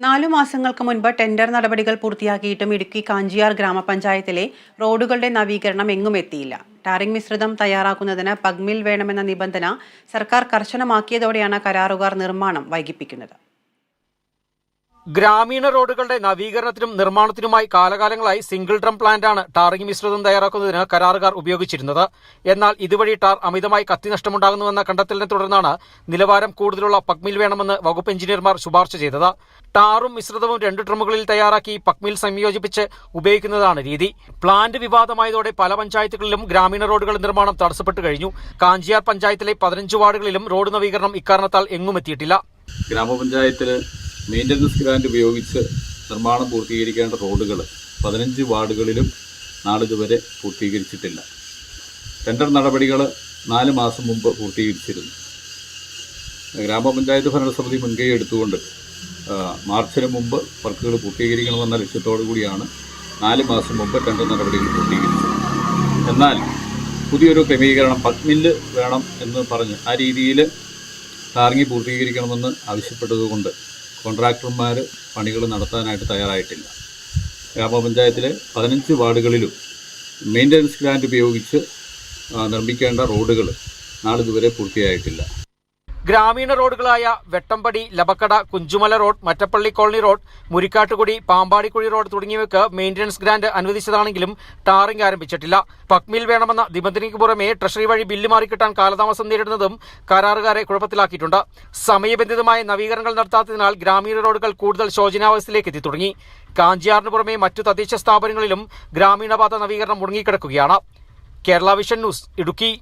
4 മാസങ്ങൾക്ക് മുൻപ് ടെൻഡർ നടപടികൾ പൂർത്തിയാക്കിയിട്ടും ഇടുക്കി കാഞ്ചിയാർ ഗ്രാമപഞ്ചായത്തിലെ റോഡുകളുടെ നവീകരണം എങ്ങും എത്തിയില്ല. ടാറിംഗ് മിശ്രിതം തയ്യാറാക്കുന്നതിന് പഗ്മിൽ വേണമെന്ന നിബന്ധന സർക്കാർ കർശനമാക്കിയതോടെയാണ് കരാറുകാർ നിർമ്മാണം വൈകിപ്പിക്കുന്നത്. ഗ്രാമീണ റോഡുകളുടെ നവീകരണത്തിനും നിർമ്മാണത്തിനുമായി കാലകാലങ്ങളായി സിംഗിൾ ഡ്രം പ്ലാന്റാണ് ടാറിംഗ് മിശ്രിതം തയ്യാറാക്കുന്നതിന് കരാറുകാർ ഉപയോഗിച്ചിരുന്നത്. എന്നാൽ ഇതുവഴി ടാർ അമിതമായി കത്തിനഷ്ടമുണ്ടാകുന്നുവെന്ന കണ്ടെത്തലിനെ തുടർന്നാണ് നിലവാരം കൂടുതലുള്ള പഗ്മിൽ വേണമെന്ന് വകുപ്പ് എഞ്ചിനീയർമാർ ശുപാർശ ചെയ്തത്. ടാറും മിശ്രിതവും 2 ഡ്രമ്മുകളിൽ തയ്യാറാക്കി പഗ്മിൽ സംയോജിപ്പിച്ച് ഉപയോഗിക്കുന്നതാണ് രീതി. പ്ലാന്റ് വിവാദമായതോടെ പല പഞ്ചായത്തുകളിലും ഗ്രാമീണ റോഡുകളുടെ നിർമ്മാണം തടസ്സപ്പെട്ടു കഴിഞ്ഞു. കാഞ്ചിയാർ പഞ്ചായത്തിലെ 15 വാർഡുകളിലും റോഡ് നവീകരണം ഇക്കാരണത്താൽ എങ്ങും എത്തിയിട്ടില്ല. ഗ്രാമപഞ്ചായത്തിൽ മെയിൻ്റനൻസ് ഗ്രാന്റ് ഉപയോഗിച്ച് നിർമ്മാണം പൂർത്തീകരിക്കേണ്ട റോഡുകൾ 15 വാർഡുകളിലും നാളിതുവരെ പൂർത്തീകരിച്ചിട്ടില്ല. ടെൻഡർ നടപടികൾ 4 മാസം മുമ്പ് പൂർത്തീകരിച്ചിരുന്നു. ഗ്രാമപഞ്ചായത്ത് ഭരണസമിതി മുൻകൈ എടുത്തുകൊണ്ട് മാർച്ചിന് മുമ്പ് വർക്കുകൾ പൂർത്തീകരിക്കണമെന്ന ലക്ഷ്യത്തോടു കൂടിയാണ് 4 മാസം മുമ്പ് ടെൻഡർ നടപടികൾ പൂർത്തീകരിച്ചത്. എന്നാൽ പുതിയൊരു ക്രമീകരണം പഗ്മില്ല് വേണം എന്ന് പറഞ്ഞ് ആ രീതിയിൽ ടാറിംഗ് പൂർത്തീകരിക്കണമെന്ന് ആവശ്യപ്പെട്ടതുകൊണ്ട് കോൺട്രാക്ടർമാർ പണികൾ നടത്താനായിട്ട് തയ്യാറായിട്ടില്ല. ഗ്രാമപഞ്ചായത്തിലെ 15 വാർഡുകളിലും മെയിൻ്റനൻസ് ഗ്രാന്റ് ഉപയോഗിച്ച് നിർമ്മിക്കേണ്ട റോഡുകൾ നാളിതുവരെ പൂർത്തിയായിട്ടില്ല. ഗ്രാമീണ റോഡുകളായ Vettampadi, Labbakkada, Kunjumala road, Mattappally colony road, Murikkattukudy, Pambadikuzhi road തുടങ്ങിയവയ്ക്ക് മെയിൻ്റനൻസ് ഗ്രാന്റ് അനുവദിച്ചതാണെങ്കിലും ടാറിംഗ് ആരംഭിച്ചിട്ടില്ല. പഗ്മിൽ വേണമെന്ന നിബന്ധനയ്ക്ക് പുറമെ ട്രഷറി വഴി ബില്ല് മാറിക്കിട്ടാൻ കാലതാമസം നേരിടുന്നതും കരാറുകാരെ കുഴപ്പത്തിലാക്കിയിട്ടുണ്ട്. സമയബന്ധിതമായ നവീകരണങ്ങൾ നടത്താത്തതിനാൽ ഗ്രാമീണ റോഡുകൾ കൂടുതൽ ശോചനാവസ്ഥയിലേക്ക് എത്തി തുടങ്ങി. കാഞ്ചിയാറിന് പുറമെ മറ്റു തദ്ദേശ സ്ഥാപനങ്ങളിലും ഗ്രാമീണപാത നവീകരണം മുടങ്ങിക്കിടക്കുകയാണ്. Kerala vision news, Idukki.